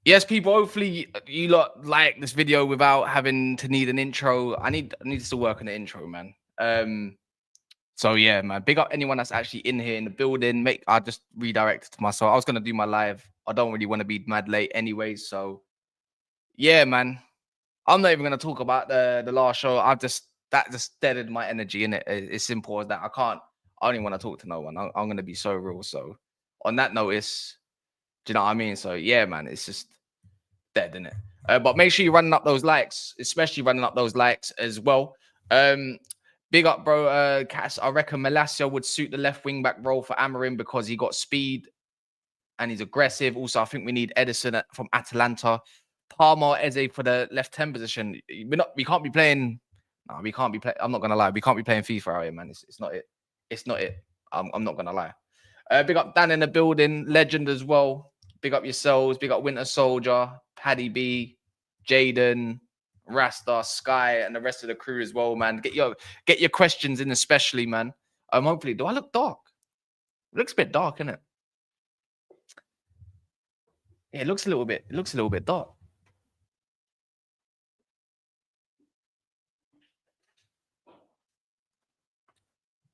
Yes, people, hopefully you lot like this video without having to need an intro. I need to still work on the intro, man. So yeah, man. Big up anyone that's actually in here in the building. I just redirected to myself. I was gonna do my live. I don't really want to be mad late anyway. So yeah, man. I'm not even gonna talk about the last show. That just deadened my energy in it. It's simple as that. I don't even want to talk to no one. I'm gonna be so real. So on that notice, do you know what I mean? So yeah, man. It's just dead, isn't it? But make sure you're running up those likes, especially running up those likes as well. Um, Big up, bro. Cass, I reckon Malacia would suit the left wing back role for Amorim because he got speed and he's aggressive. Also, I think we need Edison from Atalanta. Palmer, Eze for the left 10 position. We can't be playing. No, we can't be playing. I'm not gonna lie. We can't be playing FIFA out here, man. It's not it. It's not it. I'm not gonna lie. Big up Dan in the building, legend as well. Big up yourselves. Big up Winter Soldier, Paddy B, Jaden, Rasta, Sky, and the rest of the crew as well, man. Get your questions in, especially, man. Hopefully, do I look dark? It looks a bit dark, isn't it? Yeah, it looks a little bit dark.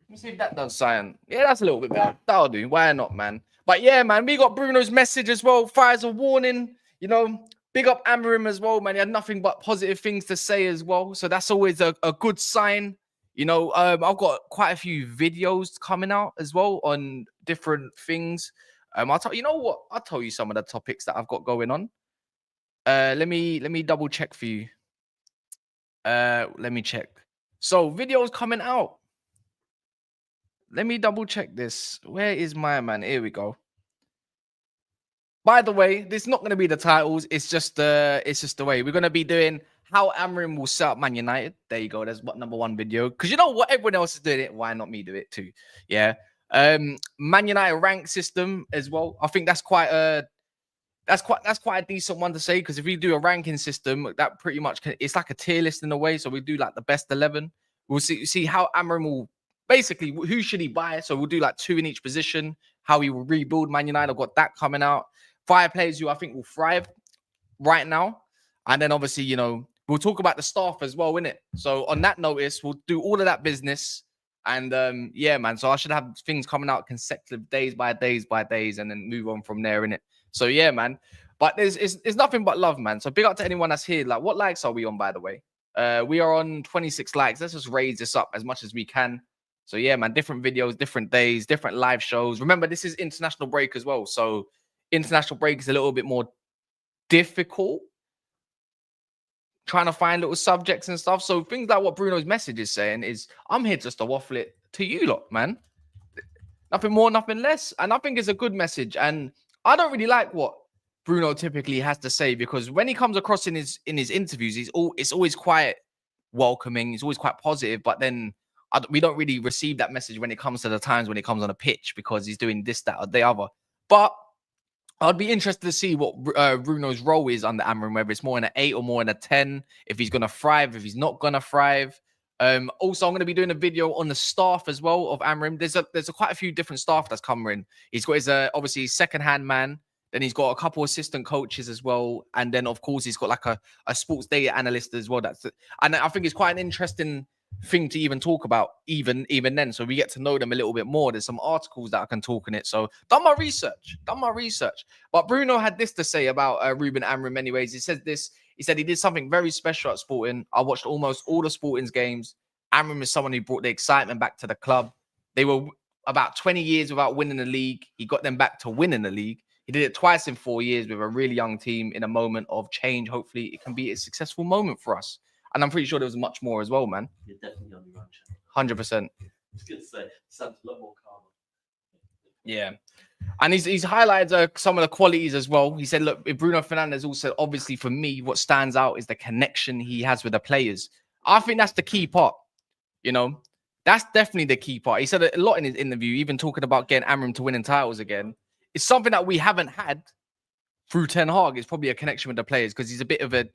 Let me see if that does sign. Yeah, that's a little bit better. That'll do. Why not, man? But yeah, man, we got Bruno's message as well. Fires a warning. Big up Amorim as well, man. He had nothing but positive things to say as well. So that's always a good sign. I've got quite a few videos coming out as well on different things. I'll tell you know what? I'll tell you some of the topics that I've got going on. Let me double check for you. Let me check. So videos coming out. Let me double check this. Where is my man? Here we go. By the way, this is not going to be the titles. It's just the way we're going to be doing how Amorim will set up Man United. There you go. There's what number one video. Because you know what, everyone else is doing it. Why not me do it too? Yeah. Man United rank system as well. I think that's quite a decent one to say, because if we do a ranking system, that pretty much it's like a tier list in a way. So we do like the best 11. We'll see how Amorim will basically who should he buy. So we'll do like 2 in each position. How he will rebuild Man United. I've got that coming out. 5 players who I think will thrive right now, and then obviously we'll talk about the staff as well, innit? So on that notice, we'll do all of that business. And yeah, man. So I should have things coming out consecutive days by days, and then move on from there, innit? So yeah, man. But it's nothing but love, man. So big up to anyone that's here. Like, what likes are we on, by the way? We are on 26 likes. Let's just raise this up as much as we can. So yeah, man. Different videos, different days, different live shows. Remember, this is international break as well. So international break is a little bit more difficult. Trying to find little subjects and stuff. So things like what Bruno's message is saying is, I'm here just to waffle it to you lot, man. Nothing more, nothing less. And I think it's a good message. And I don't really like what Bruno typically has to say, because when he comes across in his interviews, it's always quite welcoming. He's always quite positive. But then we don't really receive that message when it comes to the times when he comes on a pitch, because he's doing this, that, or the other. But I'd be interested to see what Bruno's role is under Amorim, whether it's more in an 8 or more in a 10, if he's going to thrive, if he's not going to thrive. Also, I'm going to be doing a video on the staff as well of Amorim. There's quite a few different staff that's coming in. He's got his obviously second-hand man. Then he's got a couple assistant coaches as well. And then, of course, he's got like a sports data analyst as well. And I think it's quite an interesting thing to even talk about even then, so we get to know them a little bit more. There's some articles that I can talk in it, so done my research. But Bruno had this to say about Ruben Amorim anyways. He said he did something very special at Sporting. I watched almost all the Sporting's games. Amorim is someone who brought the excitement back to the club. They were about 20 years without winning the league. He got them back to winning the league. He did it twice in 4 years with a really young team in a moment of change. Hopefully it can be a successful moment for us. And I'm pretty sure there was much more as well, man. You're definitely on your own channel. 100%. It's good to say. Sounds a lot more calm. Yeah. And he's highlighted some of the qualities as well. He said, look, Bruno Fernandes also, obviously for me, what stands out is the connection he has with the players. I think that's the key part. That's definitely the key part. He said a lot in his interview, even talking about getting Amorim to winning titles again. It's something that we haven't had through Ten Hag. It's probably a connection with the players, because he's a bit of a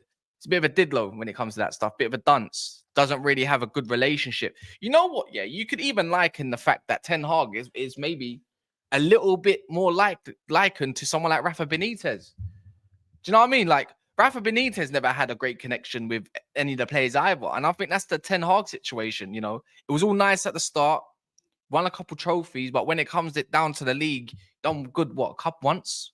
diddler when it comes to that stuff. Bit of a dunce. Doesn't really have a good relationship. You know what? Yeah, you could even liken the fact that Ten Hag is maybe a little bit more likened to someone like Rafa Benitez. Do you know what I mean? Like, Rafa Benitez never had a great connection with any of the players either. And I think that's the Ten Hag situation, you know. It was all nice at the start, won a couple trophies, but when it comes down to the league, done good, what, a cup once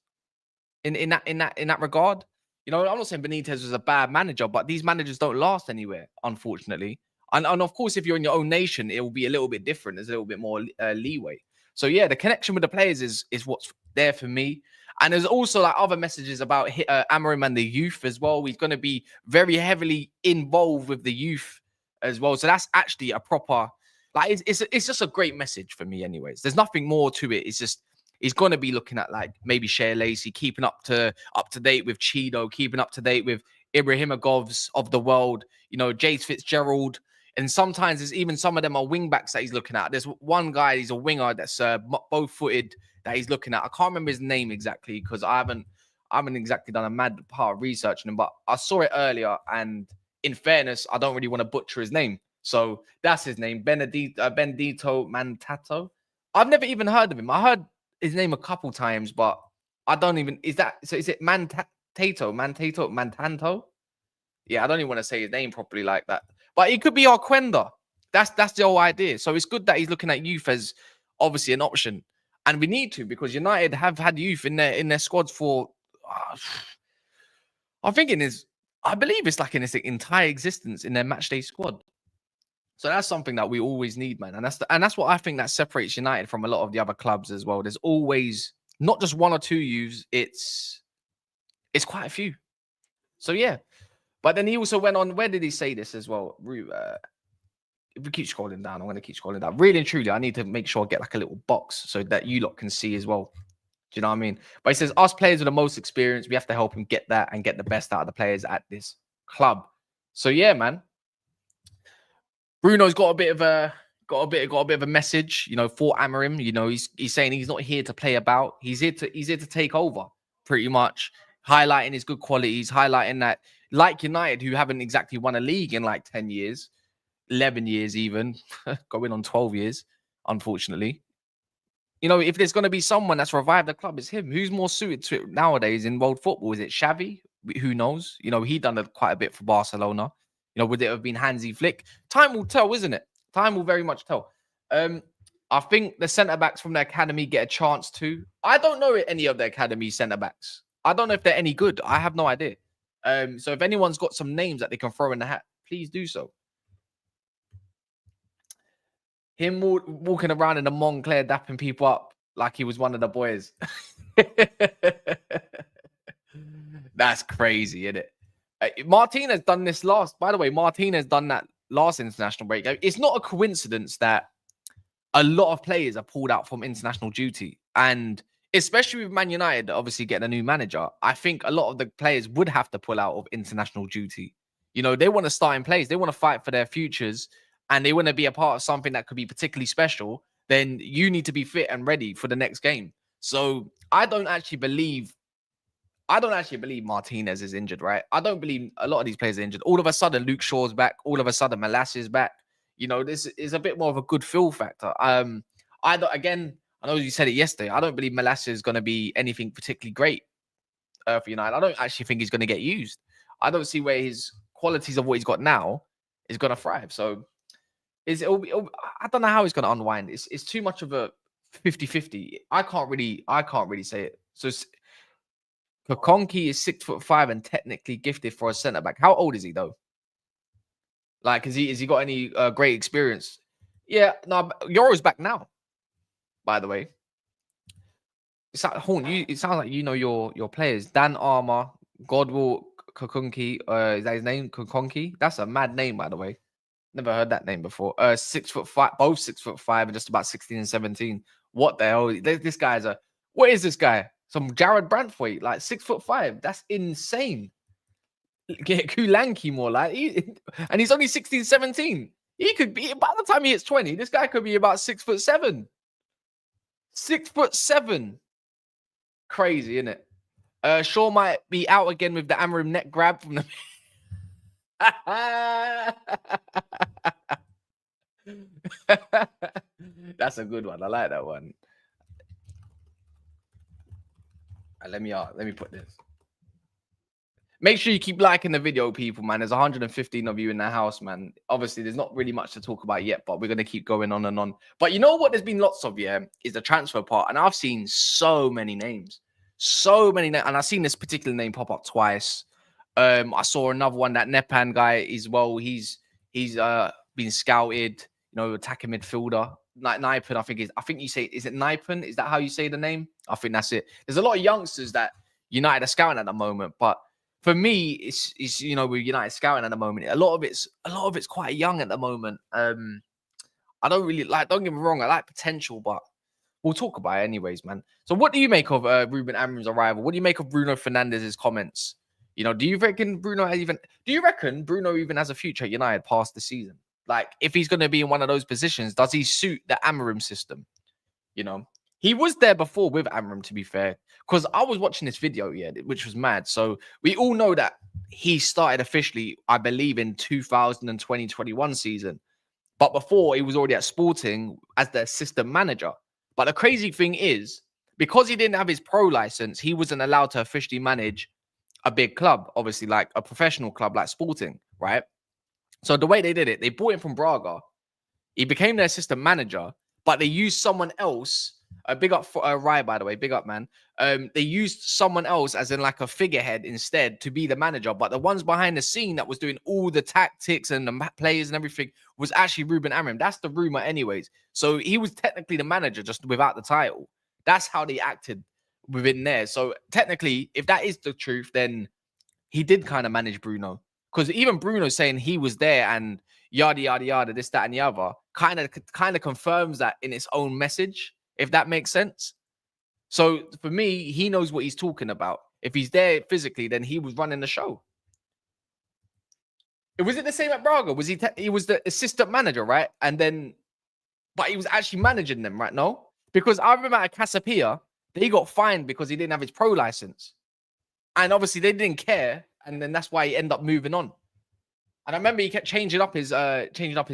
in that regard? You know, I'm not saying Benitez was a bad manager, but these managers don't last anywhere, unfortunately. And of course, if you're in your own nation, it will be a little bit different. There's a little bit more leeway. So yeah, the connection with the players is what's there for me. And there's also like other messages about Amorim and the youth as well. He's going to be very heavily involved with the youth as well. So that's actually a proper, like, it's just a great message for me anyways. There's nothing more to it. It's just, he's going to be looking at like maybe Shea Lacey, keeping up to date with Cheeto, keeping up to date with Ibrahimovs of the world, you know, Jace Fitzgerald. And sometimes there's even some of them are wing backs that he's looking at. There's one guy, he's a winger that's both footed that he's looking at. I can't remember his name exactly because I haven't exactly done a mad part of researching him, but I saw it earlier. And in fairness, I don't really want to butcher his name. So that's his name, Benedito Mantato. I've never even heard of him. I heard his name a couple times, but I don't even, is it Mantanto? Yeah, I don't even want to say his name properly like that. But he could be our Quenda. That's the whole idea. So it's good that he's looking at youth as obviously an option. And we need to, because United have had youth in their squads for I believe it's like in its entire existence in their matchday squad. So that's something that we always need, man. And that's what I think that separates United from a lot of the other clubs as well. There's always not just one or two youths, it's quite a few. So yeah. But then he also went on, where did he say this as well? If we keep scrolling down, I'm going to keep scrolling down. Really and truly, I need to make sure I get like a little box so that you lot can see as well. Do you know what I mean? But he says, us players with the most experience, we have to help him get that and get the best out of the players at this club. So yeah, man. Bruno's got a bit of a message, you know, for Amorim. You know, he's saying he's not here to play about. He's here to take over, pretty much, highlighting his good qualities, highlighting that, like United, who haven't exactly won a league in like 10 years, 11 years even, going on 12 years, unfortunately. You know, if there's going to be someone that's revived the club, it's him. Who's more suited to it nowadays in world football? Is it Xavi? Who knows? You know, he done quite a bit for Barcelona. You know, would it have been Hansi Flick? Time will tell, isn't it? Time will very much tell. I think the centre-backs from the academy get a chance to. I don't know any of the academy centre-backs. I don't know if they're any good. I have no idea. So if anyone's got some names that they can throw in the hat, please do so. Him walking around in the Montclair dapping people up like he was one of the boys. That's crazy, isn't it? Martinez done this last. By the way, Martinez done that last international break. It's not a coincidence that a lot of players are pulled out from international duty. And especially with Man United, obviously getting a new manager, I think a lot of the players would have to pull out of international duty. You know, they want to start in place. They want to fight for their futures. And they want to be a part of something that could be particularly special. Then you need to be fit and ready for the next game. So I don't actually believe Martinez is injured, right? I don't believe a lot of these players are injured. All of a sudden, Luke Shaw's back. All of a sudden, Malas is back. You know, this is a bit more of a good feel factor. I know you said it yesterday. I don't believe Malas is going to be anything particularly great for United. I don't actually think he's going to get used. I don't see where his qualities of what he's got now is going to thrive. So I don't know how he's going to unwind. It's too much of a 50-50. I can't really say it. So Kokonki is 6'5" and technically gifted for a centre back. How old is he though? Like, has he got any great experience? Yeah, no, Yoro's back now. By the way, it's like Horn. It sounds like you know your players. Dan Armour, Godwill Kokonki. Is that his name? Kokonki. That's a mad name, by the way. Never heard that name before. 6'5", both 6'5", and just about 16 and 17. What the hell? This guy's what is this guy? Some Jared Brantwaite, like 6'5". That's insane. Get Kulanki more like, and he's only 16, 17. He could be, by the time he hits 20, this guy could be about 6'7". 6'7". Crazy, isn't it? Shaw might be out again with the Amorim neck grab from the. That's a good one. I like that one. Let me put this. Make sure you keep liking the video, people, man. There's 115 of you in the house, man. Obviously, there's not really much to talk about yet, but we're going to keep going on and on. But you know what there's been lots of, yeah, is the transfer part. And I've seen so many names. So many names. And I've seen this particular name pop up twice. I saw another one, that Nepan guy as well. He's been scouted, you know, attacking midfielder. Like Nipon, I think you say, is it Nipon? Is that how you say the name? I think that's it. There's a lot of youngsters that United are scouting at the moment, but for me, it's you know, with United scouting at the moment, a lot of it's quite young at the moment. I don't really like. Don't get me wrong, I like potential, but we'll talk about it anyways, man. So, what do you make of Ruben Amorim's arrival? What do you make of Bruno Fernandes's comments? You know, do you reckon Bruno even has a future at United past the season? Like, if he's going to be in one of those positions, does he suit the Amorim system? You know, he was there before with Amorim, to be fair, because I was watching this video, yeah, which was mad. So we all know that he started officially, I believe, in 2020-21 season. But before, he was already at Sporting as the assistant manager. But the crazy thing is, because he didn't have his pro license, he wasn't allowed to officially manage a big club, obviously, like a professional club like Sporting, right? So the way they did it, they bought him from Braga. He became their assistant manager, but they used someone else. Big up for Rye, by the way. Big up, man. They used someone else as in like a figurehead instead to be the manager. But the ones behind the scene that was doing all the tactics and the players and everything was actually Ruben Amorim. That's the rumor anyways. So he was technically the manager just without the title. That's how they acted within there. So technically, if that is the truth, then he did kind of manage Bruno. Because even Bruno saying he was there and yada, yada, yada, this, that, and the other, kind of confirms that in its own message, if that makes sense. So for me, he knows what he's talking about. If he's there physically, then he was running the show. Was it the same at Braga? Was he was the assistant manager, right? And then, but he was actually managing them, right? No? Because I remember at Casapia, they got fined because he didn't have his pro license. And obviously they didn't care. And then that's why he ended up moving on. And I remember he kept changing up his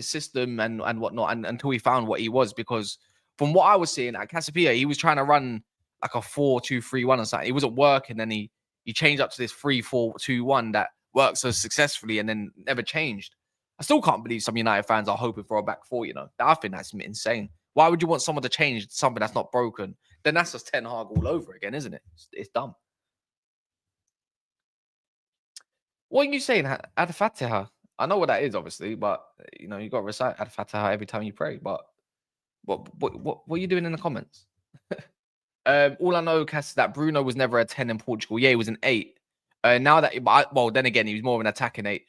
system and whatnot until he found what he was. Because from what I was seeing at Casapia, he was trying to run like a 4-2-3-1 or something. He wasn't working. Then he changed up to this 3-4-2-1 that worked so successfully and then never changed. I still can't believe some United fans are hoping for a back four, you know. I think that's insane. Why would you want someone to change something that's not broken? Then that's just Ten Hag all over again, isn't it? It's dumb. What are you saying, Ad-Fatiha? I know what that is, obviously, but you know, you got to recite Ad-Fatiha every time you pray. But what are you doing in the comments? All I know, Cass, is that Bruno was never a 10 in Portugal. Yeah, he was an 8. Now that, well, then again, he was more of an attacking 8.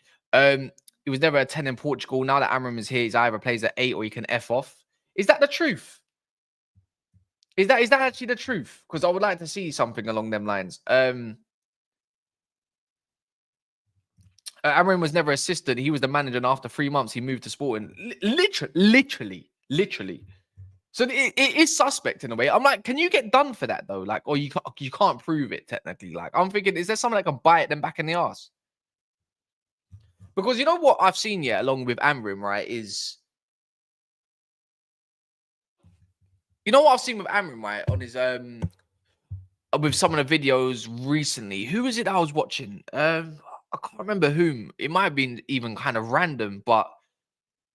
He was never a 10 in Portugal. Now that Amorim is here, he's either plays at 8 or he can F off. Is that the truth? Is that actually the truth? Because I would like to see something along them lines. Amorim was never assistant. He was the manager, and after 3 months, he moved to Sporting. Literally. So it is suspect in a way. I'm like, can you get done for that though? Like, or you can't prove it technically. Like, I'm thinking, is there someone that can bite them back in the ass? Because you know what I've seen, yeah, along with Amorim, right, is you know what I've seen with Amorim, right, on his with some of the videos recently. Who is it I was watching? I can't remember whom. It might have been even kind of random, but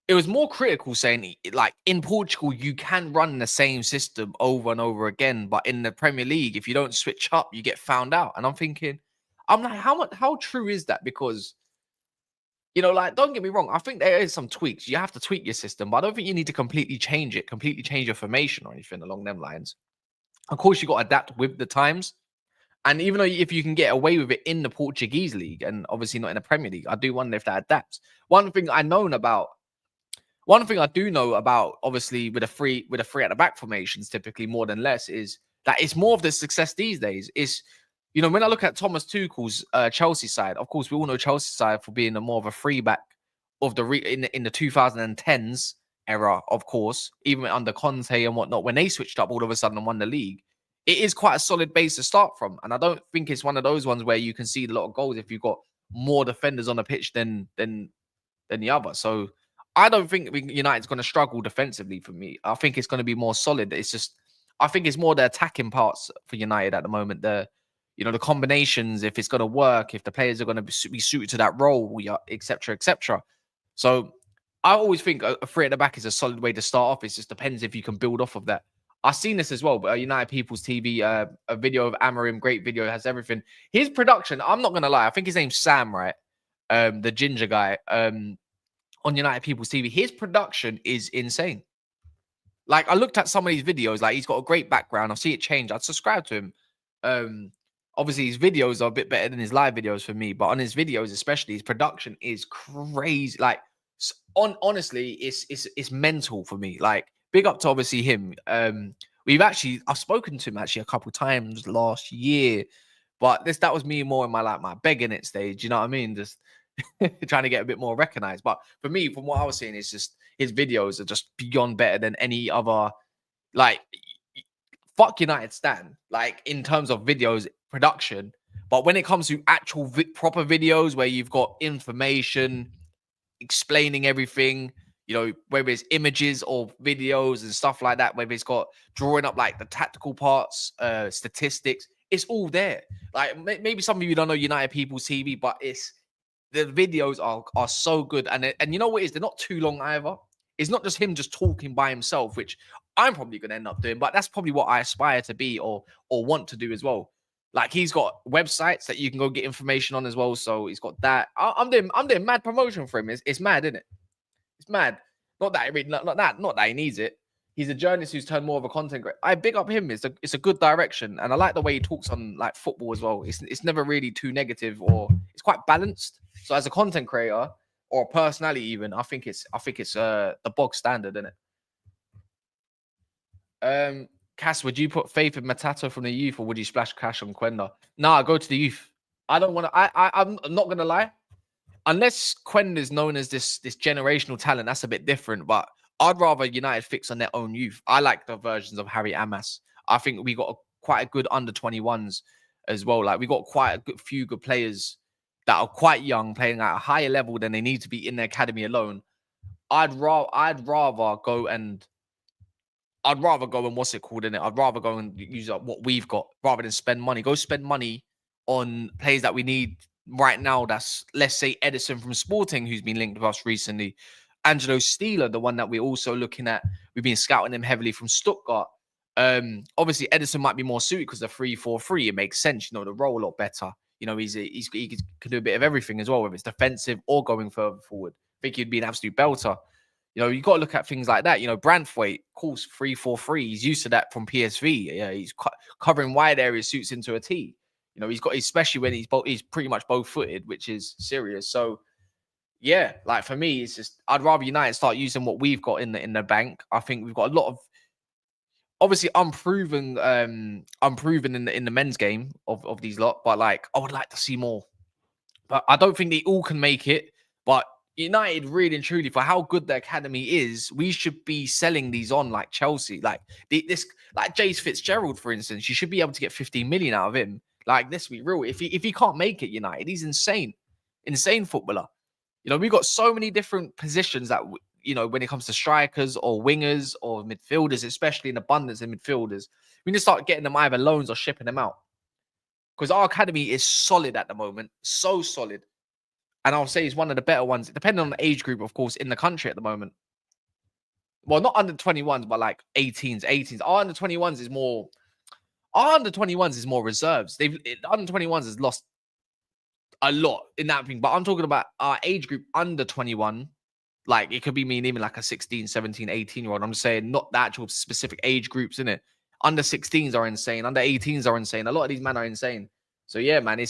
it was more critical saying, like, in Portugal, you can run the same system over and over again, but in the Premier League, if you don't switch up, you get found out. And I'm thinking, I'm like, how true is that? Because, you know, like, don't get me wrong, I think there is some tweaks. You have to tweak your system, but I don't think you need to completely change your formation or anything along them lines. Of course, you got to adapt with the times. And even though if you can get away with it in the Portuguese league and obviously not in the Premier League, I do wonder if that adapts. One thing I do know about, obviously, with a three at the back formations, typically more than less, is that it's more of the success these days. Is, you know, when I look at Thomas Tuchel's Chelsea side, of course, we all know Chelsea side for being more of a free back of in the 2010s era, of course, even under Conte and whatnot, when they switched up all of a sudden and won the league. It is quite a solid base to start from. And I don't think it's one of those ones where you can see a lot of goals if you've got more defenders on the pitch than the other. So I don't think United's going to struggle defensively for me. I think it's going to be more solid. It's just, I think it's more the attacking parts for United at the moment. You know, the combinations, if it's going to work, if the players are going to be suited to that role, etc., etc. So I always think a three at the back is a solid way to start off. It just depends if you can build off of that. I've seen this as well, but United People's TV, a video of Amorim, great video, has everything. His production, I'm not going to lie, I think his name's Sam, right? The ginger guy on United People's TV. His production is insane. Like, I looked at some of these videos, like, he's got a great background. I see it change. I'd subscribe to him. Obviously, his videos are a bit better than his live videos for me, but on his videos, especially, his production is crazy. Like, honestly, it's mental for me. Like, big up to obviously him. I've spoken to him actually a couple of times last year, but that was me more in my begging it stage. You know what I mean? Just trying to get a bit more recognized. But for me, from what I was seeing, it's just his videos are just beyond better than any other. Like, fuck United stand, like, in terms of videos production. But when it comes to actual proper videos where you've got information explaining everything, you know, whether it's images or videos and stuff like that, whether it's got drawing up like the tactical parts, statistics, it's all there. Like, maybe some of you don't know United People's TV, but the videos are so good. And you know what it is? They're not too long either. It's not just him just talking by himself, which I'm probably going to end up doing, but that's probably what I aspire to be or want to do as well. Like, he's got websites that you can go get information on as well. So he's got that. I'm doing mad promotion for him. It's mad, isn't it? It's mad. Not that he needs it. He's a journalist who's turned more of a content creator. I big up him. It's a good direction, and I like the way he talks on like football as well. It's never really too negative, or it's quite balanced. So as a content creator or a personality, even, I think it's the bog standard, isn't it? Cass, would you put faith in Matato from the youth, or would you splash cash on Quenda? Nah, go to the youth. I don't want to. I'm not gonna lie. Unless Quenda is known as this generational talent, that's a bit different. But I'd rather United fix on their own youth. I like the versions of Harry Amas. I think we got quite a good under 21s as well. Like, we got quite a few good players that are quite young, playing at a higher level than they need to be in the academy alone. I'd rather go and what's it called in it? I'd rather go and use up what we've got rather than spend money. Go spend money on players that we need right now. That's, let's say, Edison from Sporting, who's been linked with us recently. Angelo Steeler, the one that we're also looking at. We've been scouting him heavily from Stuttgart. Obviously, Edison might be more suited because the 3-4-3, it makes sense. You know, the role a lot better. You know, he can do a bit of everything as well, whether it's defensive or going further forward. I think he'd be an absolute belter. You know, you got to look at things like that. You know, Branthwaite, of course, 3-4-3. He's used to that from PSV. Yeah, he's covering wide areas, suits into a T. You know, he's got, especially when he's pretty much both-footed, which is serious. So, yeah, like, for me, it's just, I'd rather United start using what we've got in the bank. I think we've got a lot of, obviously, unproven in the men's game of these lot. But, like, I would like to see more. But I don't think they all can make it. But United, really and truly, for how good the academy is, we should be selling these on like Chelsea. Like, like Jace Fitzgerald, for instance, you should be able to get 15 million out of him. Like, let's be real. If he can't make it, United, he's insane footballer. You know, we've got so many different positions that, you know, when it comes to strikers or wingers or midfielders, especially in abundance of midfielders, we need to start getting them either loans or shipping them out. Because our academy is solid at the moment, so solid. And I'll say it's one of the better ones, depending on the age group, of course, in the country at the moment. Well, not under 21s, but like 18s. Our under 21s is more. Our under 21s is more reserves. Under 21s has lost a lot in that thing. But I'm talking about our age group under 21. Like, it could be even like a 16, 17, 18-year-old. I'm just saying, not the actual specific age groups in it. Under 16s are insane. Under 18s are insane. A lot of these men are insane. So yeah, man,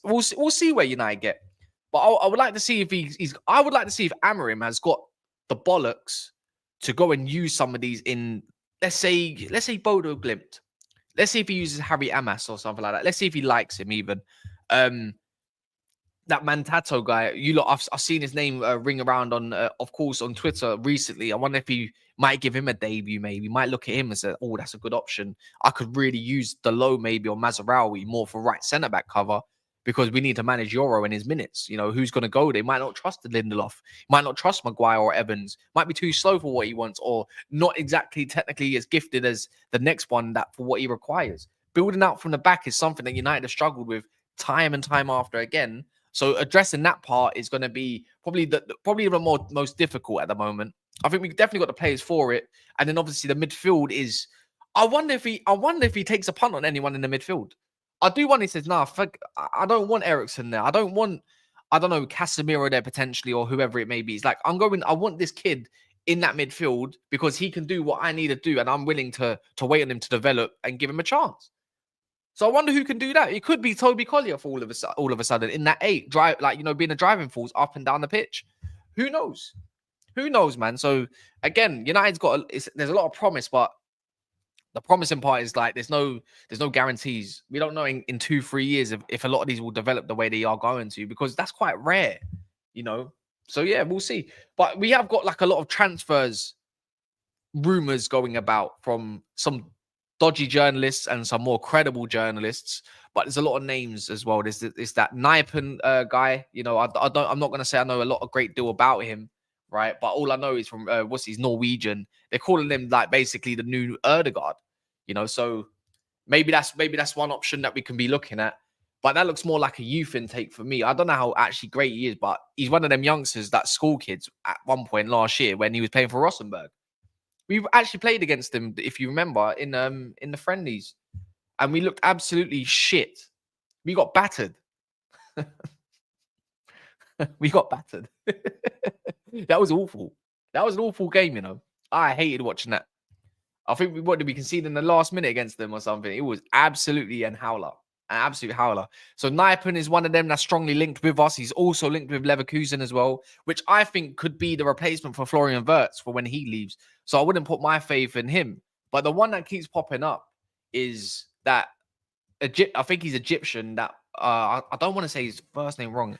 we'll see where United get. But I would like to see if I would like to see if Amorim has got the bollocks to go and use some of these in, let's say Bodo Glimt. Let's see if he uses Harry Amas or something like that. Let's see if he likes him even. That Mantato guy, I've seen his name ring around on, of course, on Twitter recently. I wonder if he might give him a debut. Maybe might look at him and say, "Oh, that's a good option. I could really use Delo maybe or Mazarawi more for right centre back cover." Because we need to manage Euro in his minutes. You know, who's going to go? They might not trust Lindelof. Might not trust Maguire or Evans. Might be too slow for what he wants, or not exactly technically as gifted as the next one that for what he requires. building out from the back is something that United have struggled with time and time after again. So addressing that part is going to be probably the most difficult at the moment. I think we've definitely got the players for it. And then obviously the midfield is, I wonder if he takes a punt on anyone in the midfield. I do wonder, he says, nah, I don't want Eriksen there. I don't want, I don't know, Casemiro there potentially, or whoever it may be. It's like, I want this kid in that midfield because he can do what I need to do. And I'm willing to wait on him to develop and give him a chance. So I wonder who can do that. It could be Toby Collier for all of a sudden in that 8, being a driving force up and down the pitch. Who knows? Who knows, man? So again, United's there's a lot of promise, but the promising part is like there's no guarantees. We don't know in 2-3 years if a lot of these will develop the way they are going to, because that's quite rare, So yeah, we'll see. But we have got like a lot of transfers rumors going about from some dodgy journalists and some more credible journalists, but there's a lot of names as well. There's that Nijpen guy. I'm not going to say I know a lot of great deal about him, right? But all I know is from he's Norwegian. They're calling him like basically the new Erdegaard, So maybe that's one option that we can be looking at. But that looks more like a youth intake for me. I don't know how actually great he is, but he's one of them youngsters that school kids at one point last year when he was playing for Rosenborg. We've actually played against them, if you remember, in the friendlies, and we looked absolutely shit. We got battered. We got battered. That was awful. That was an awful game, I hated watching that. I think what did we concede in the last minute against them or something? It was absolutely an absolute howler. So Nijpen is one of them that's strongly linked with us. He's also linked with Leverkusen as well, which I think could be the replacement for Florian Wirtz for when he leaves. So I wouldn't put my faith in him. But the one that keeps popping up is that I think he's Egyptian. That I don't want to say his first name wrong.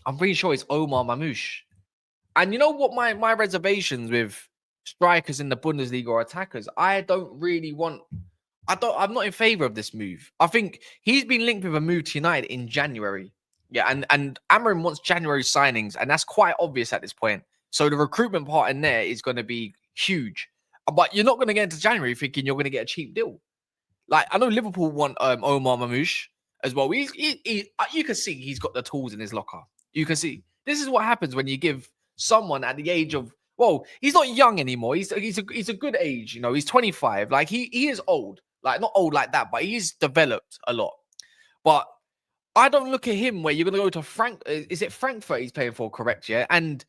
I'm pretty sure it's Omar Marmoush. And you know what my reservations with strikers in the Bundesliga or attackers? I'm not in favor of this move. I think he's been linked with a move to United in January. Yeah, and Amorim wants January signings, and that's quite obvious at this point. So the recruitment part in there is going to be huge. But you're not going to get into January thinking you're going to get a cheap deal. Like, I know Liverpool want Omar Marmoush as well. You can see he's got the tools in his locker. You can see. This is what happens when you give someone at the age of, well, he's not young anymore. He's a good age. He's 25. Like, he is old. Like, not old like that, but he's developed a lot. But I don't look at him where you're going to go to is it Frankfurt he's playing for, correct? Yeah. And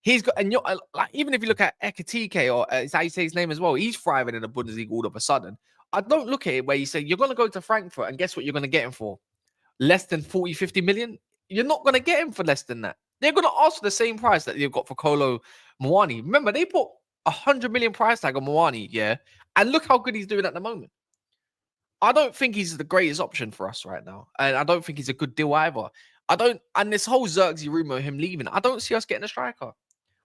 he's got, and you're like, even if you look at Ekitike, or is how you say his name as well, he's thriving in the Bundesliga all of a sudden. I don't look at it where you say you're going to go to Frankfurt and guess what you're going to get him for? Less than 40, 50 million? You're not going to get him for less than that. They're going to ask for the same price that they've got for Kolo Muani. Remember, they put 100 million price tag on Muani, yeah? And look how good he's doing at the moment. I don't think he's the greatest option for us right now. And I don't think he's a good deal either. And this whole Xerxes rumor of him leaving, I don't see us getting a striker.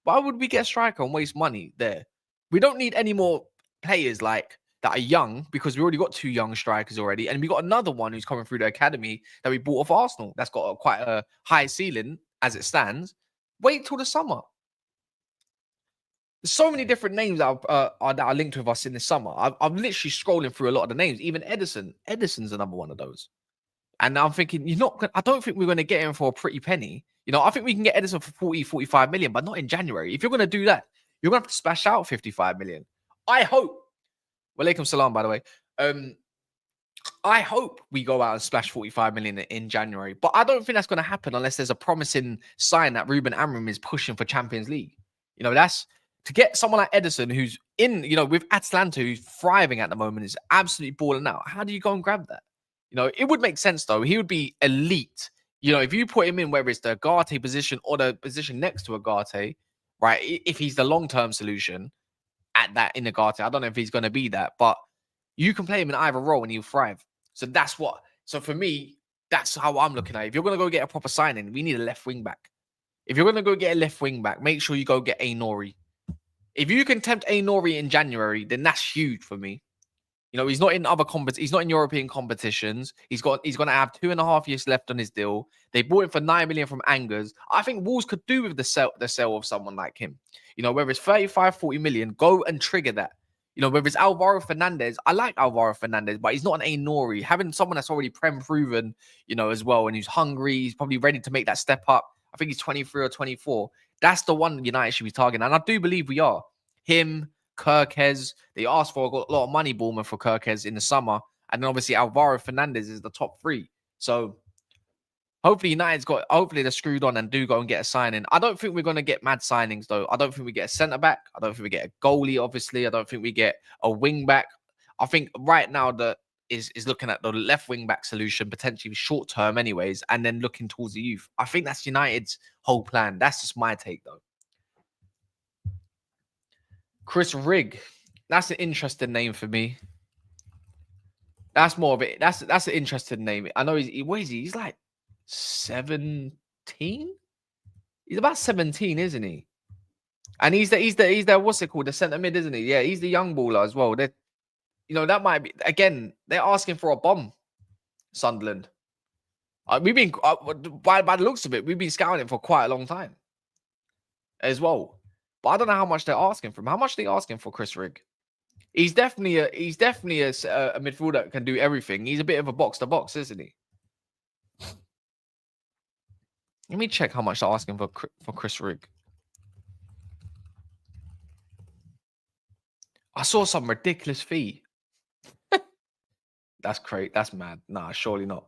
Why would we get a striker and waste money there? We don't need any more players like that are young, because we already got 2 young strikers already. And we got another one who's coming through the academy that we bought off Arsenal. That's got quite a high ceiling as it stands. Wait till the summer. There's so many different names that are linked with us in the summer. I'm literally scrolling through a lot of the names. Even Edison's another one of those. And I'm thinking, I don't think we're going to get him for a pretty penny. I think we can get Edison for 40, 45 million, but not in January. If you're going to do that, you're going to have to splash out 55 million. I hope. Walaikum salam, by the way. I hope we go out and splash 45 million in January. But I don't think that's going to happen unless there's a promising sign that Ruben Amorim is pushing for Champions League. That's to get someone like Edison, who's in, with Atalanta, who's thriving at the moment, is absolutely balling out. How do you go and grab that? It would make sense, though. He would be elite. If you put him in, whether it's the Agate position or the position next to Agate, right? If he's the long-term solution in Agate, I don't know if he's going to be that, but you can play him in either role and he'll thrive. So for me, that's how I'm looking at it. If you're going to go get a proper signing, we need a left wing back. If you're going to go get a left wing back, make sure you go get Nori. If you can tempt Nori in January, then that's huge for me. He's not in other he's not in European competitions. He's going to have 2.5 years left on his deal. They bought him for 9 million from Angers. I think Wolves could do with the sale of someone like him. Whether it's 35, 40 million, go and trigger that. You know, whether it's Alvaro Fernandez, I like Alvaro Fernandez, but he's not an Ainori. Having someone that's already proven, you know, as well, and who's hungry, he's probably ready to make that step up. I think he's 23 or 24. That's the one United should be targeting. And I do believe we are. Him, Kirkez, they asked for a lot of money, Bournemouth, for Kirkez in the summer. And then obviously Alvaro Fernandez is the top 3. So hopefully hopefully they're screwed on and do go and get a signing. I don't think we're going to get mad signings, though. I don't think we get a centre-back. I don't think we get a goalie, obviously. I don't think we get a wing-back. I think right now is looking at the left wing-back solution, potentially short-term anyways, and then looking towards the youth. I think that's United's whole plan. That's just my take, though. Chris Rigg. That's an interesting name for me. That's more of it. That's an interesting name. I know what is he? He's like 17. He's about 17, isn't he? And he's the what's it called? The centre mid, isn't he? Yeah, he's the young baller as well. That, you know, that might be, again, they're asking for a bomb. Sunderland. We've been by the looks of it, we've been scouting it for quite a long time as well. But I don't know how much they're asking for him. How much are they asking for Chris Rigg? He's definitely a midfielder that can do everything. He's a bit of a box to box, isn't he? Let me check how much they're asking for Chris Rigg. I saw some ridiculous fee. That's crazy. That's mad. Nah, surely not.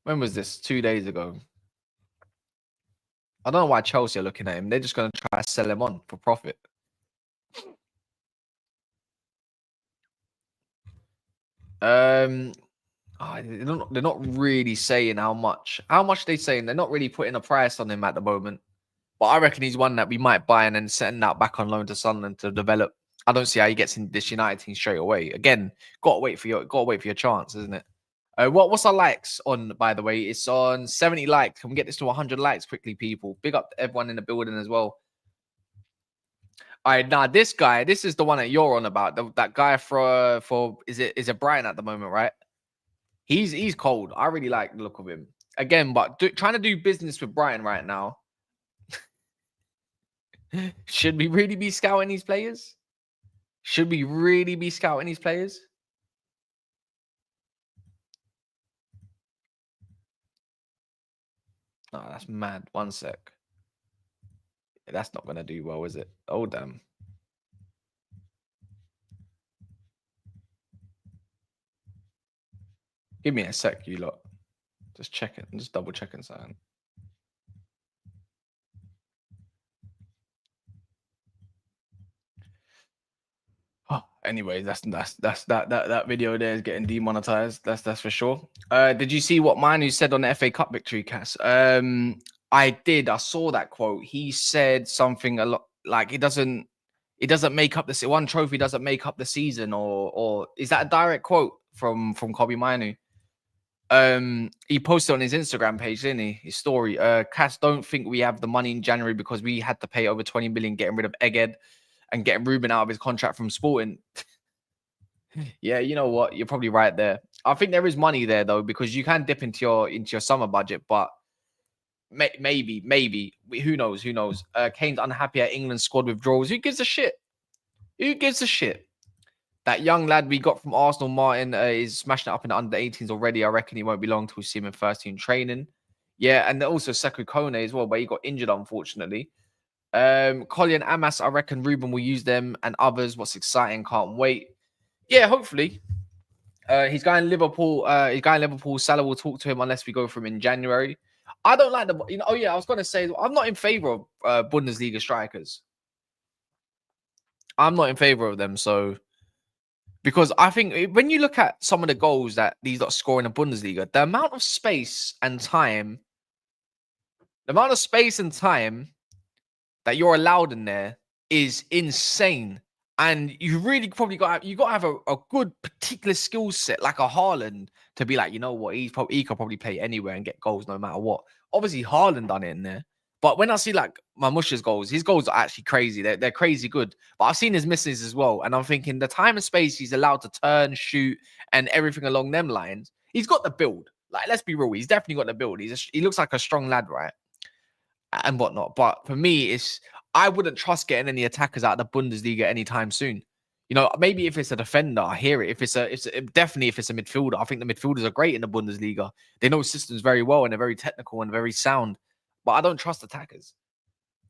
When was this? 2 days ago. I don't know why Chelsea are looking at him. They're just going to try to sell him on for profit. They're not really saying how much. How much they saying? They're not really putting a price on him at the moment. But I reckon he's one that we might buy and then send that back on loan to Sunderland to develop. I don't see how he gets in this United team straight away. Again, gotta wait for your chance, isn't it? What's our likes on, by the way? It's on 70 likes. Can we get this to 100 likes quickly, people? Big up to everyone in the building as well. All right, now this guy, this is the one that you're on about. That guy for is it Brighton at the moment, right? He's cold. I really like the look of him. Again, but trying to do business with Brighton right now. Should we really be scouting these players? Should we really be scouting these players? No, that's mad. One sec. That's not going to do well, is it? Oh, damn. Give me a sec, you lot. Just checking. Just double checking something. Oh, anyway, that video there is getting demonetized. That's for sure. Did you see what Manu said on the FA Cup victory, Cass? I did. I saw that quote. He said something a lot like it doesn't make up the one trophy doesn't make up the season, or is that a direct quote from Kobe Manu? He posted on his Instagram page, didn't he? His story. Cass, don't think we have the money in January because we had to pay over 20 million getting rid of Egghead and getting Ruben out of his contract from Sporting. Yeah, you know what? You're probably right there. I think there is money there though, because you can dip into your summer budget, but maybe who knows? Who knows? Kane's unhappy at England's squad withdrawals. Who gives a shit? Who gives a shit? That young lad we got from Arsenal, Martin, is smashing it up in the under-18s already. I reckon he won't be long till we see him in first-team training. Yeah, and also Sekou Kone as well, but he got injured, unfortunately. Colin Amas, I reckon Ruben will use them and others. What's exciting? Can't wait. Yeah, hopefully. He's going Liverpool. Salah will talk to him unless we go for him in January. I don't like the. Oh yeah, I was going to say I'm not in favor of Bundesliga strikers. I'm not in favor of them. So, because I think when you look at some of the goals that these lot score in the Bundesliga, the amount of space and time that you're allowed in there is insane. And you really probably got to have a good particular skill set, like a Haaland, to be like, you know what, he could probably play anywhere and get goals no matter what. Obviously, Haaland done it in there. But when I see like Marmoush's goals, his goals are actually crazy. They're crazy good. But I've seen his misses as well. And I'm thinking the time and space he's allowed to turn, shoot, and everything along them lines, he's got the build. Like, let's be real. He's definitely got the build. He looks like a strong lad, right? And whatnot. But for me, I wouldn't trust getting any attackers out of the Bundesliga anytime soon. You know, maybe if it's a defender, I hear it. If it's definitely if it's a midfielder, I think the midfielders are great in the Bundesliga. They know systems very well and they're very technical and very sound. But I don't trust attackers.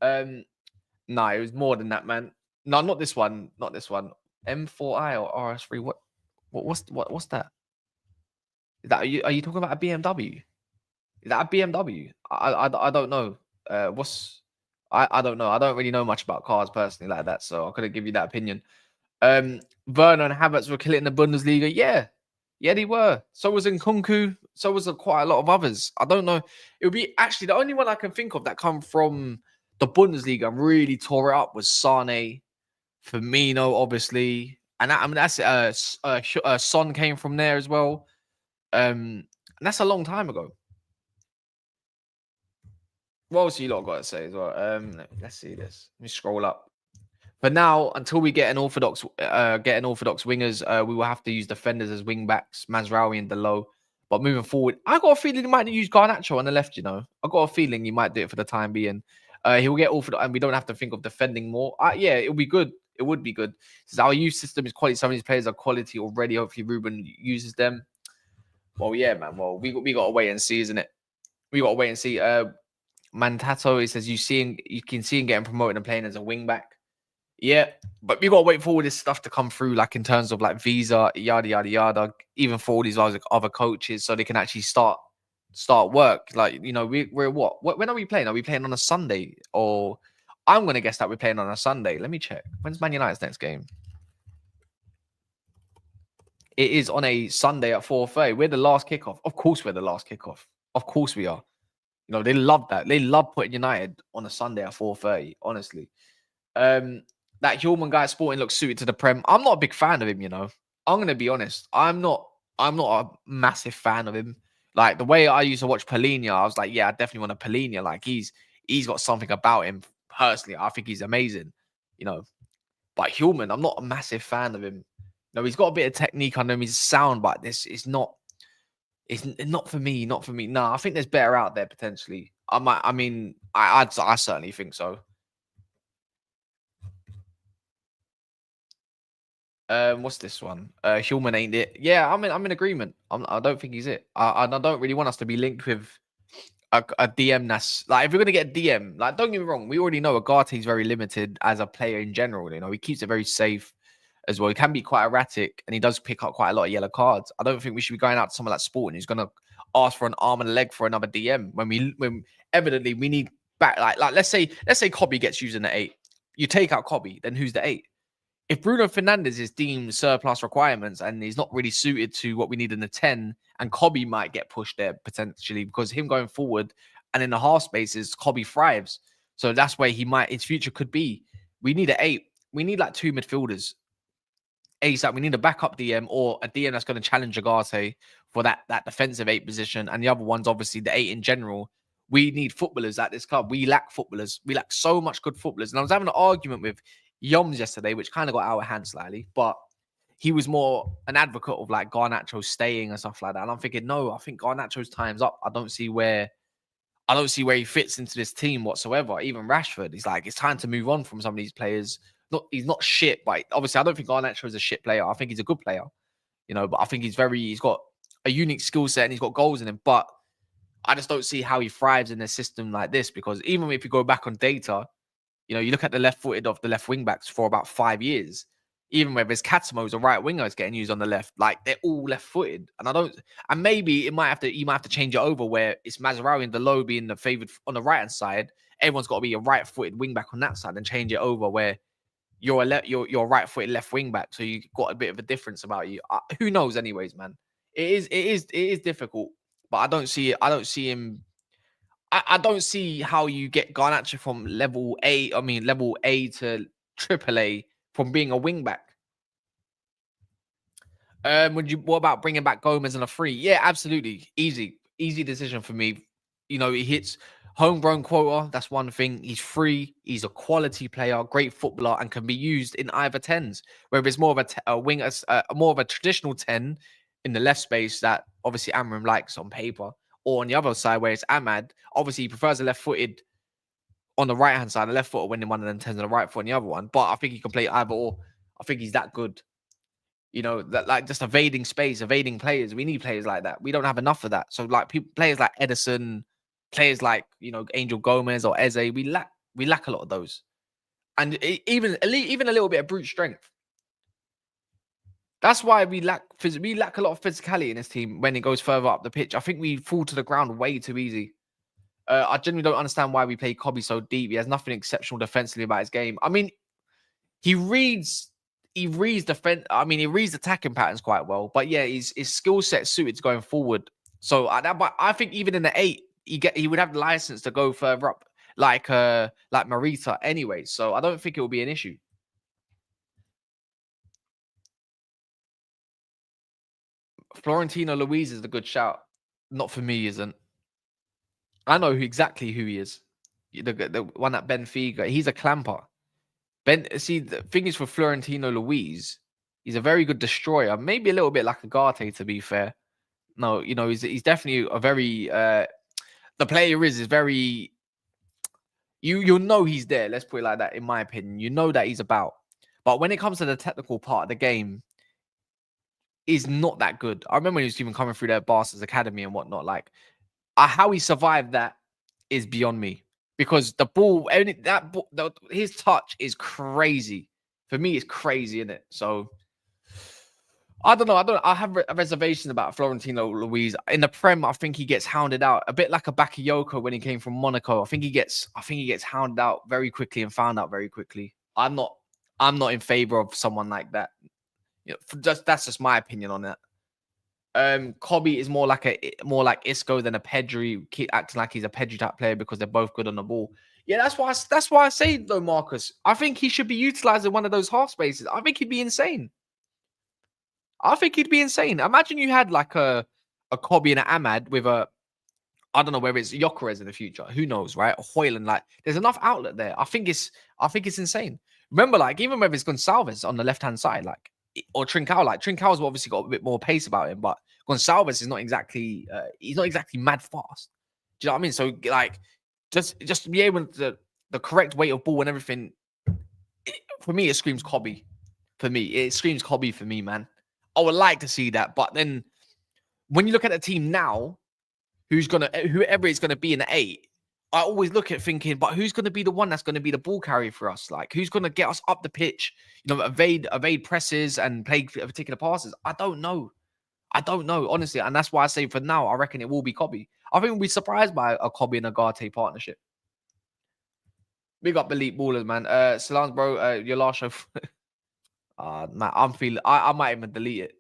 No, it was more than that, man. No, not this one. Not this one. M4i or RS3. What's that? Is that are you talking about a BMW? Is that a BMW? I don't know. I don't know. I don't really know much about cars personally like that, so I couldn't give you that opinion. Werner and Havertz were killing the Bundesliga. Yeah, they were. So was Nkunku. So was quite a lot of others. I don't know. It would be actually the only one I can think of that come from the Bundesliga and really tore it up was Sane, Firmino, obviously, and that's Son came from there as well. And that's a long time ago. What else you lot got to say as well? Let's see this. Let me scroll up. But now, until we get an orthodox wingers, we will have to use defenders as wing backs, Mazraoui and Delo. But moving forward, I got a feeling you might use Garnacho on the left. You know, I got a feeling you might do it for the time being. He will get orthodox, and we don't have to think of defending more. Yeah, it'll be good. It would be good. Since our youth system is quality, some of these players are quality already. Hopefully, Ruben uses them. Well, yeah, man. Well, we got to wait and see, isn't it? We got to wait and see. Mantato, he says you can see him getting promoted and playing as a wing back. Yeah, but we got to wait for all this stuff to come through, like in terms of like visa, yada yada yada. Even for all these other coaches, so they can actually start work. Like, you know, we're what? When are we playing? Are we playing on a Sunday? Or I'm gonna guess that we're playing on a Sunday. Let me check. When's Man United's next game? It is on a Sunday at 4:30. We're the last kickoff. Of course, we're the last kickoff. Of course, we are. You know, they love that. They love putting United on a Sunday at 4:30. Honestly, that Hillman guy at Sporting looks suited to the Prem. I'm not a big fan of him, you know. I'm gonna be honest. I'm not a massive fan of him. Like the way I used to watch Polina, I was like, yeah, I definitely want a Polina. Like he's got something about him. Personally, I think he's amazing, you know. But Hillman, I'm not a massive fan of him. No, he's got a bit of technique under him. He's sound, but this is not. It's not for me. Not for me. No, I think there's better out there potentially. I certainly think so. What's this one? Hillman ain't it? Yeah, I'm in agreement. I don't think he's it. I don't really want us to be linked with a DM that's like, if we're gonna get a DM, like, don't get me wrong, we already know Agate's very limited as a player in general. You know, he keeps it very safe as well. He can be quite erratic and he does pick up quite a lot of yellow cards. I don't think we should be going out to someone like Sporting who's gonna ask for an arm and a leg for another DM when evidently we need back. Like let's say Cobby gets used in the 8. You take out Cobby, then who's the 8? If Bruno Fernandes is deemed surplus requirements and he's not really suited to what we need in the 10, and Cobby might get pushed there potentially because him going forward and in the half spaces, Cobby thrives. So that's where his future could be. We need an 8. We need like 2 midfielders. ASAP. We need a backup DM or a DM that's going to challenge Agate for that defensive 8 position. And the other one's obviously the 8 in general. We need footballers at this club. We lack footballers. We lack so much good footballers. And I was having an argument with Yoms yesterday, which kind of got out of hand slightly, but he was more an advocate of like Garnacho staying and stuff like that. And I'm thinking, no, I think Garnacho's time's up. I don't see where he fits into this team whatsoever. Even Rashford, he's like, it's time to move on from some of these players. He's not shit, but obviously I don't think Garnacho is a shit player. I think he's a good player, you know, but I think he's got a unique skill set and he's got goals in him. But I just don't see how he thrives in a system like this, because even if you go back on data, you know, you look at the left-footed of the left wing backs for about 5 years. Even whether it's Katsumo's a right winger is getting used on the left, like they're all left-footed. And maybe you might have to change it over where it's Mazraoui and Delo being the favoured on the right-hand side. Everyone's got to be a right-footed wing back on that side, and change it over where you're a right-footed left wing back, so you got a bit of a difference about you. Who knows? Anyways, man, it is difficult, but I don't see him. I don't see how you get Garnacho from level A to triple A from being a wing back. What about bringing back Gomez on a free? Yeah, absolutely. Easy decision for me. You know, he hits homegrown quota. That's one thing. He's free. He's a quality player, great footballer, and can be used in either 10s. Whether it's more of a wing, more of a traditional 10 in the left space that obviously Amorim likes on paper, or on the other side where it's Ahmad. Obviously, he prefers a left-footed on the right hand side, the left foot when one of them turns on the right foot on the other one. But I think he can play either or. I think he's that good. You know, that like just evading space, evading players. We need players like that. We don't have enough of that. So like players like Edison, players like Angel Gomez or Eze, we lack a lot of those. And even a little bit of brute strength. That's why we lack a lot of physicality in this team when it goes further up the pitch. I think we fall to the ground way too easy. I genuinely don't understand why we play Kobe so deep. He has nothing exceptional defensively about his game. I mean, he reads defense. I mean, he reads attacking patterns quite well. But yeah, his skill set suited to going forward. So I think even in the 8, he would have the license to go further up, like Marita anyway. So I don't think it will be an issue. Florentino Luis is a good shout. Not for me, isn't. I know exactly who he is. The one at Benfica. He's a clamper. See, the thing is for Florentino Luis, he's a very good destroyer. Maybe a little bit like Agate, to be fair. No, he's definitely a very the player is very you'll know he's there. Let's put it like that. In my opinion, you know that he's about. But when it comes to the technical part of the game, is not that good. I remember when he was even coming through their Barca's academy and whatnot. Like how he survived that is beyond me. Because the ball, his touch is crazy. For me, it's crazy, isn't it? So I don't know. I have a reservation about Florentino Luis. In the Prem, I think he gets hounded out a bit like a Bakayoko when he came from Monaco. I think he gets hounded out very quickly and found out very quickly. I'm not in favor of someone like that. That's just my opinion on that. Kobe is more like Isco than a Pedri, acting like he's a Pedri type player because they're both good on the ball. Yeah, that's why I say though, Marcus. I think he should be utilized in one of those half spaces. I think he'd be insane. Imagine you had like a Kobe and an Ahmad with I don't know whether it's Gyökeres in the future. Who knows, right? Hoyland, like there's enough outlet there. I think it's insane. Remember, like even whether it's Gonçalves on the left hand side, like or Trincao, like Trincão's obviously got a bit more pace about him, but Gonçalves is not exactly he's not exactly mad fast. Do you know what I mean? So like just to be able to the correct weight of ball and everything. For me, it screams Kobe. For me, it screams Kobe for me, man. I would like to see that, but then when you look at the team now, whoever is gonna be in the 8, I always look at thinking, but who's gonna be the one that's gonna be the ball carrier for us? Like who's gonna get us up the pitch? Evade presses and play particular passes. I don't know, honestly, and that's why I say for now, I reckon it will be Kobe. I think we'll be surprised by a Kobe and Agate partnership. Big up elite ballers, man. Salams, bro. Your last show. Man, I might even delete it.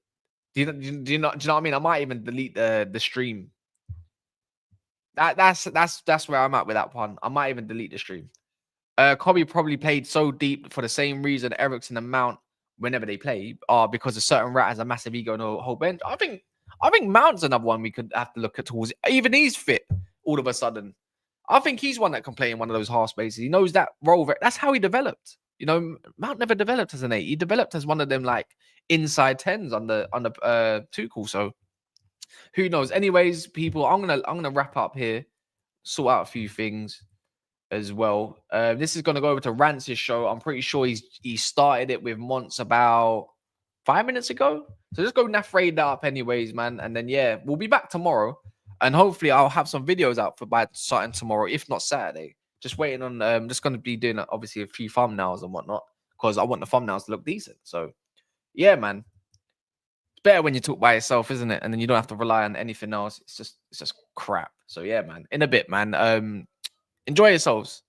Do you know what I mean? I might even delete the stream. That's where I'm at with that one. I might even delete the stream. Kobe probably played so deep for the same reason Eriksen and Mount, whenever they play, are because a certain rat has a massive ego and a whole bench. I think Mount's another one we could have to look at towards. Even he's fit all of a sudden. I think he's one that can play in one of those half spaces. He knows that role. That's how he developed. Mount never developed as an 8. He developed as one of them like inside 10s on the Tuchel. So who knows? Anyways, people, I'm gonna wrap up here, sort out a few things as well. This is gonna go over to Rance's show. I'm pretty sure he started it with Monts about 5 minutes ago. So just go raid that up anyways, man. And then yeah, we'll be back tomorrow. And hopefully I'll have some videos out by starting tomorrow, if not Saturday. Just waiting on just gonna be doing obviously a few thumbnails and whatnot, because I want the thumbnails to look decent. So yeah, man. It's better when you talk by yourself, isn't it? And then you don't have to rely on anything else. It's just crap. So yeah, man. In a bit, man. Enjoy yourselves.